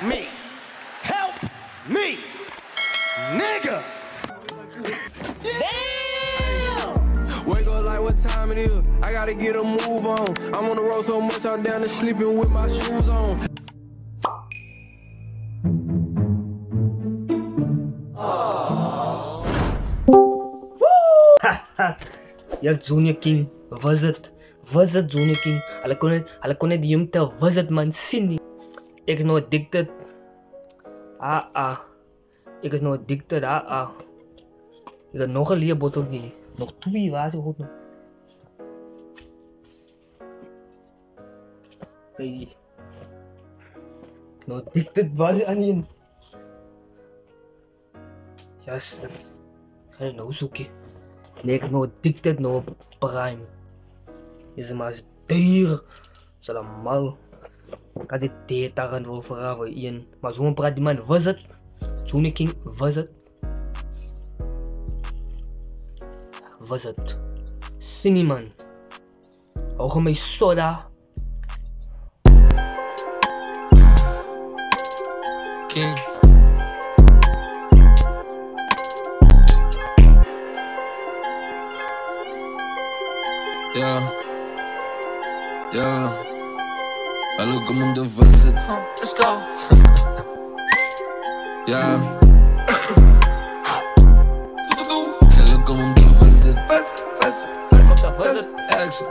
me. Help me, nigga. Damn! Wake up like what time it is. I gotta get a move on. I'm on the road so much I'm down to sleeping with my shoes on. Yes, Junior King, visit Junior King. Hulle kon net die hom te visit man sien nie. Ek is nou addicted. Ek is nou addicted. Ek het nog 'n leë bottel nie. Nog 2, waar is die goed nog? Hey. Nou addicted was hy aan een. Yes. Ga jy nou soekie? Nee, ek is nou addicted nou op Prime. Is maar duur. Is allemaal. Kan jy data gaan wil vragen voor een. Maar zo'n praat die man, was het? Junior King, was het? Was het? Singie man. Hou gaan my soda. King. Yeah. I look on the visit. Let's go. Yeah. She look on the visit. Action.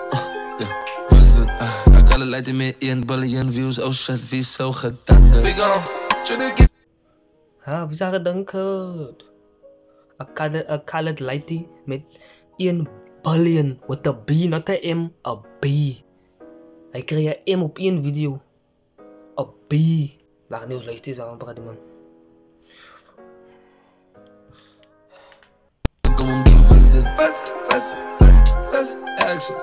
Yeah. Visit. I got a light in me 1 billion views. Oh shit, wie zo gedankt. We go. Wie zou gedankt? I call it lighty met 1 billion with a B, not a M, a B. Hij kreeg een M op 1 video. A B. Laat niet luisteren eens aan praten man. Kom om de visit. Action.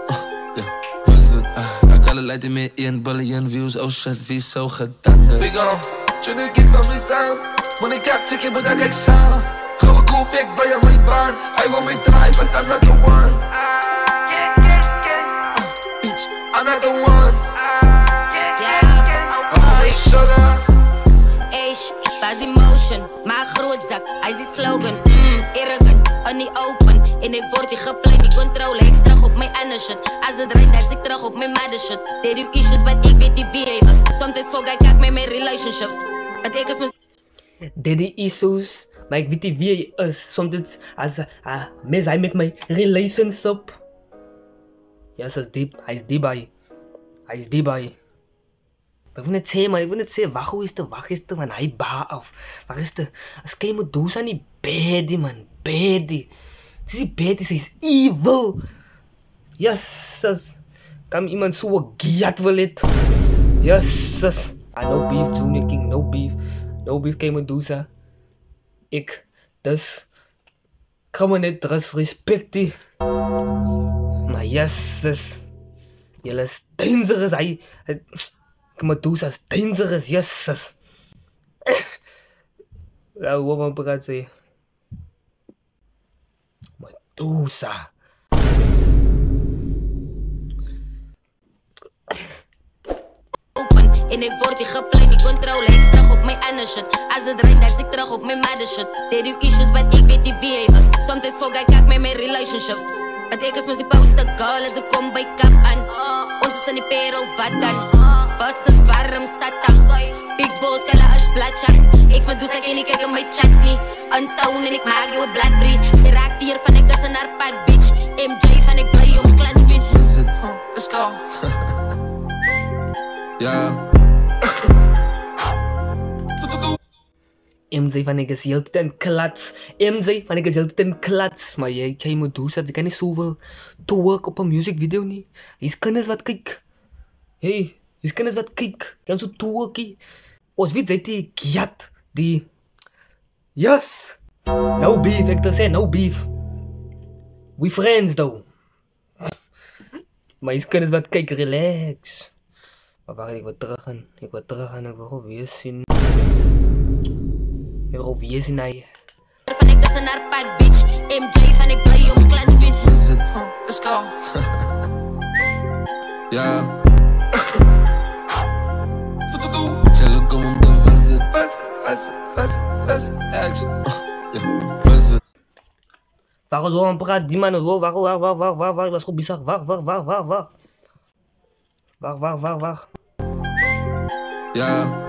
Yeah. Visit. I got a light in me 1 billion views. Oh shit, wie zo gedankt. We go. Tryna get van me samen. Money cap checken, maar dat kijk samen. Gaan we koop ik bij je mijn baan. Hij wil mij draaien, but I'm not the one. Bitch, I'm not the one. Ace, was emotion, maar grootzak, hij is die slogan. Arrogant, on the open. En ik word die geplein, die controle. Ik terug op mijn andere shit. Als het rijdt, dat ik terug op mijn mother shit. They do issues, but ik weet die wie hij is. Sometimes forget ik met mijn relationships. Het ik is mijn... Daddy issues, maar ik weet niet wie hij is. Soms als mensen hij met mijn relationship. Ja, zo diep. Hij is diep bij. Ik wil net zeggen, maar ik wil net zeggen, wacht is de man, hij baa af. Waar is de, als je moet doen, zijn die baddie man, baddie. Het is die baddie, ze is evil. Yes, kan iemand zo giat wil het. Yes, no beef, Junior King, no beef. No beef, kan je moet doen, sa. Dus, kan me net respecten. Maar yes, jullie is dangerous, hij Medusa is dangerous, yes. Ja, hoe man praat ze? Medusa. Open, en ik word die geplein, die controle. Ik terug op mijn andere shit. Als het rijdt, dat ik terug op mijn mother shit. They do issues, but ik weet die wie hij is. Sometimes forget ik met mijn relationships. Het ik is met die poster girl, als ik kom bij kap aan. Ons is in die perel, wat dan? Was is warm satan. Big balls kala as platjan. Ik met doe en ik kijk mijn chat niet. Unstown en ik maak je bladbrie. Ze raakt hier van ik als een arpad bitch. MJ van ik blij om klats bitch. Let's go. Yeah. MJ van ik is heel ten klats. MJ van ik is heel ten klats. Maar jij moet doen, dat ik kan niet zoveel te work op een music video niet. Is kennis wat kijk. Hey. Is kennis wat kijk, kan zo toewerken. Ons weet zij die giat, die... Yes! No beef, ik te zeggen, no beef. We friends though. Maar is kennis wat kijk, relax. Maar wacht, ik wil terug gaan, ik wil gewoon weer zien. Ik wil weer zien naar je. Van ik is een arpad bitch, MJ van ik blij om klats bitch. Let's go. Yeah. Ze look om de visit. Let's action. Yeah, was it? Waarom zo aan praat die man? Wacht, dat is goed bizar. Wacht. Ja.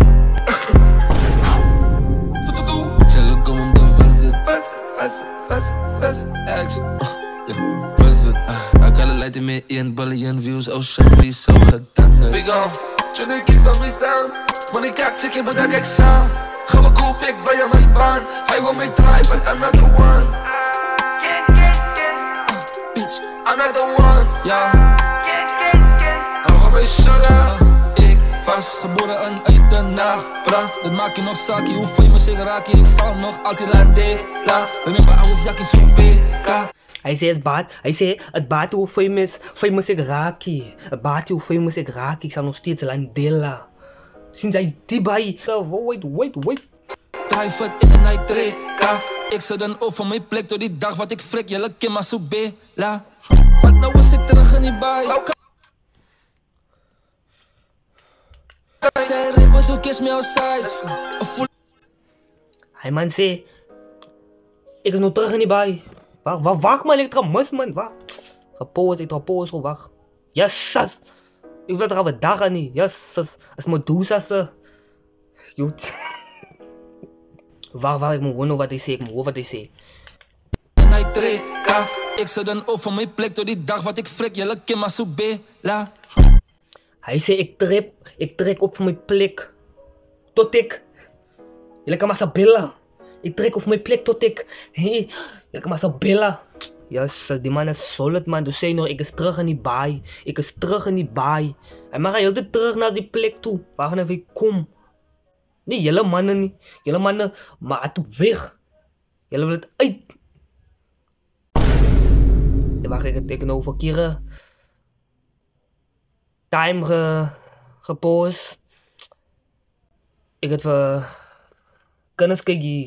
Zullen komen de was het? Best action. Yeah, was het? I got a light in me 1 billion views. Oh shit, wie zo gedaan? We go. Jullie keep van me staan. Money cap checken, maar dat kijk samen. Gaan we koop, ik bij aan mijn baan. Hij wil mij draaien, but I'm not the one. Bitch, I'm not the one. Ja. Ga mij shudder. Ik vastgeboren en uit de nacht. Bra, dat maak je nog zaki. Hoe famous ik raak je? Ik zal nog altijd landeren. Remember, I was yakkie zo big. Hij zei het baat hoe famous ik raak je. Het baat hoe famous ik raak je. Ik zal nog steeds landela. Sinds hij is die bij. Wait. Drive het in een night tray. Ik zet dan over mijn plek door die dag wat ik frik. Jelle Kimma zo bela. Maar nou was ik terug en niet bij. Zij rippen, doe kiss me outside. Hij man zei, ik is nu terug en niet bij. Wacht man, ik mis man, wacht. Ik pauze, wacht. Yes, ik wil er al wat dagen niet. Yes, als Medusa ze. Joet. Wacht, ik moet horen wat hij zei, Ik zet dan over mijn plek door die dag wat ik frik. Jelle Kimma zo bela. Hij zei, ik trek op van mijn plek. Tot ik. Jullie kan maar zo bellen. Ik trek op mijn plek tot ik. Jullie kan maar zo bellen. Yes, die man is solid man. Dus zei nog, ik is terug en niet bij. Hij mag heel de terug naar die plek toe. Waar gaan we komen? Nee, jullie mannen niet. Jullie mannen, maar het op weg. Jullie willen het uit. Wacht, ik heb nou verkeerde time gepost. Ik heb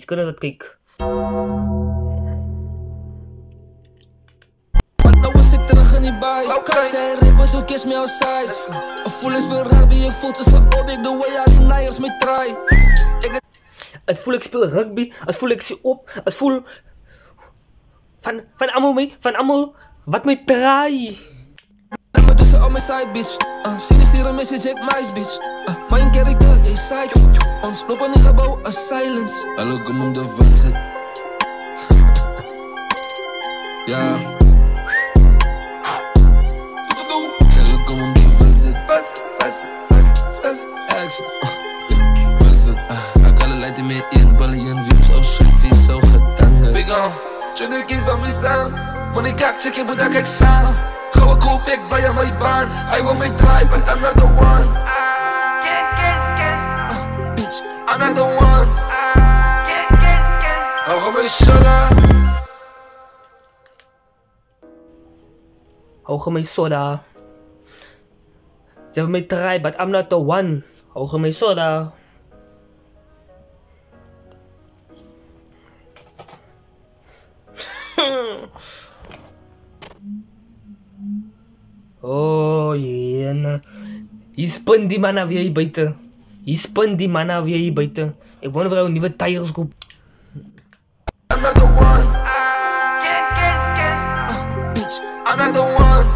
kunnen dat kijken. Maar nou was ik terug en niet bij. Zij rippen, doe kiss me outside. Voel eens weer rugby, je voelt is op. Ik doe way al die nijers mee try. Het voel ik speel rugby, het voel ik zie op, het voel van allemaal wat mij draai. En me doe ze op mijn side bitch. Zien is hier een message, ik meis bitch. Mijn character, jij side. Ons lopen in gebouw als silence. Hallo, kom om de visit. Ja. Hallo, kom om de visit. Best action. Visit. I got a light in me 1 billion views. Oh shit, wie zo gedaan? We go. Jullie keep van me staan. Money cap checken, maar dat kijk samen. Gaan we koop, ik bij aan mijn baan. Hij wil mij draaien, but I'm not the one. Bitch, I'm not the one. Ga mij shudder. Hou mij soda. Ze hebben mij draaien, but I'm not the one. Hou mij soda. Oh jee, hier spin die man weer hier buiten. Ik wonder of hij een nieuwe tires koopt. I'm not the one. Bitch, I'm not the one.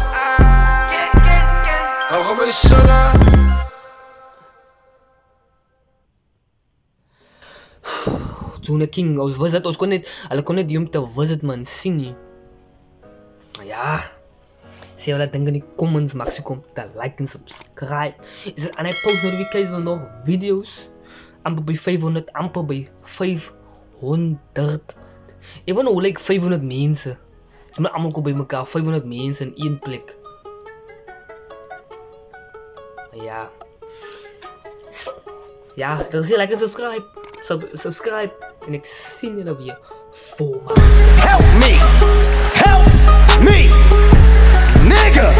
Ga mij shudder. Toen ik ging, ons kon niet die om te visit man, zien. Ja. Zie je wat denken in de comments, maak ze kom te like en subscribe. En hij post notificaties nog video's. Amper bij 500, amper bij 500. Ik ben nog like 500 mensen. Ze zijn allemaal bij elkaar, 500 mensen in één plek. Ja. Ja, dan zie je like en subscribe. En ik zie je weer volgende. Help me, nigga.